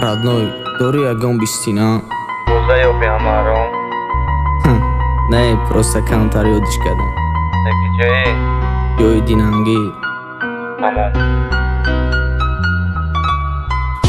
Родной, дори огонь без стена. Amaro. Не, просто кантариодиш кардам. Ҷои? Ҷои Динангӣ. Ҳамон.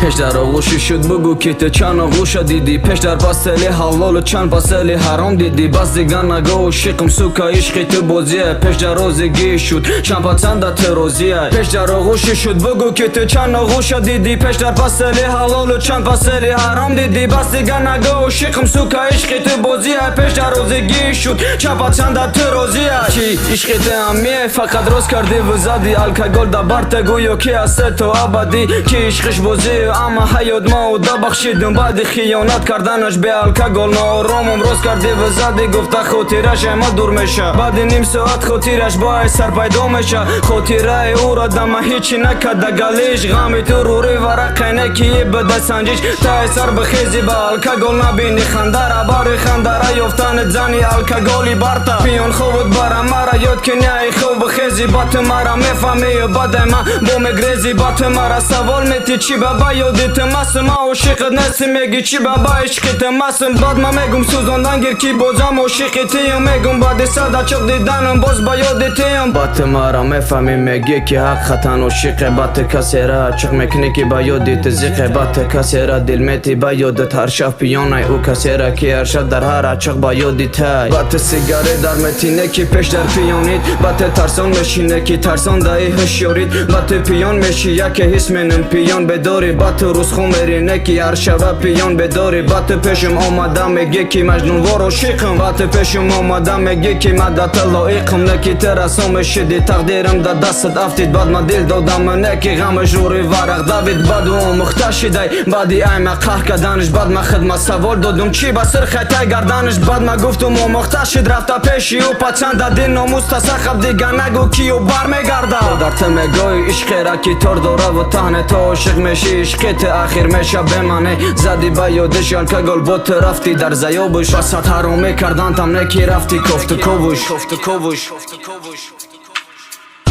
пеш дар оғӯши шуд бугӯ ки ту чанд оғӯша дидӣ. Пеш дар пастели ҳалолу чанд пастели ҳаром дидӣ. Бас дигар нагоҳу шиқм сука ишқи ту бозия. Пеш дар розигӣ шуд чанд пасанда ту розия. Пеш дар оғӯши шуд бугӯ ки ту чанд оғӯша дидӣ. Пеш дар пастели ҳалолу чанд пастели ҳаром дидӣ. Бас дигар нагоҳу шиқм сука ишқи ту бозия. Пеш дар розигӣ шуд чанд пасанда ту розия. Чи ишқи туам ме фақат рост кардӣ ву задӣ. Алкогол да барта гӯё ки аст то абадӣ. Ки ишқиш бозӣ ама ҳаёт мао дабахшидум баъди хиёнат карданаш бе алкогол. Ноаромам рост кардӣ ва задӣ гуфта хотираш ама дур меша. Баъди ним соат хотираш бо ай сар пайдо меша. Хотираи ӯро дама ҳичи накарда галиш. ғами ту рӯри варақе не ки бада санҷиш. таи сар бихези ба алкогол набини хандара. бари хандара ёфтани зани алкоголи барта. пиён ховуд бара мара ёд ки няи хов бихези. ба ту мара мефаҳми ё бадай ман бо мегрези. ба ту мара савол метӣ чи баба ёди ту масум. ма ошиқат нестӣ меги чи баба ишқи ту масум. баъд ман мегум сӯзондан гир ки бозам ошиқи туюм. мегум баъди сада чоқ диданам боз ба ёди туюм. ба ту мара мефаҳмӣ меги ки ҳаққатан ошиқе. ба ту касера ачоқ мекунӣ ки ба ёди ту зиқе. ба ту касера дил метӣ ба ёдат ҳар шаб пиёнай. ӯ касера ки ҳар шаб дар ҳар ачоқ ба ёди тай. ба ту сигарет дар метине ки пеш дар пиёнит. ба ту тарсон мешине ки тарсон даи ҳушёрит. ба ту пиён меши яке ҳис менум пиён бедори. ба ту рӯзхун мерине ки ҳар шаба пиён бедори. ба ту пешум омада меги ки маҷнунвор ошиқм. ба ту пешум омада меги ки ман да ту лоиқм. не ки ту расо мешиди тақдирам да дастат афтид. баъд ман дил додам не ки ғамаш рӯри варақ давид. баъду омӯхта шидай баъди ай ман қаҳр карданаш. баъд ман хидмат савол додум чи ба сир хайтай гарданаш. баъд ман гуфтум омӯхта шид рафта пеши ӯ. пачанда дин номус тасахаб дига нагӯ ки ӯ бармегарда. дар ту мегоҳӣ ишқера ки тор дораву таҳне. то ошиқ мешӣ ишқи ту ахир меша бемане. зади ба ёдиш алкогол бо ту рафти дар заёбуш. басат ҳаромӣ кардантам не ки рафти кофтуковуш.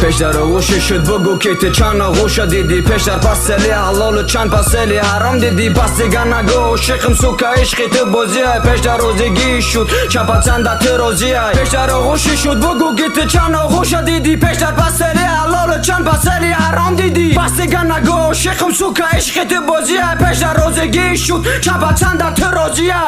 пеш дар оғӯши шуд бугӯ ки ту чанд оғӯша дидӣ. пеш дар пастели ҳалолу чанд пастели ҳаром дидӣ. бас дигар нагӯ ошиқм сука ишқи ту бозия. пеш дар розигӣ шуд чанд пасанда ту розия. пеш дар оғӯши шуд бугӯ ки ту чанд оғӯша дидӣ. пеш дар пастели ҳалолу чанд пастели ҳаром дидӣ. бас дигар нагӯ ошиқм сука ишқи ту бозия. пеш дар розигӣ шуд чанд пасанда ту розия.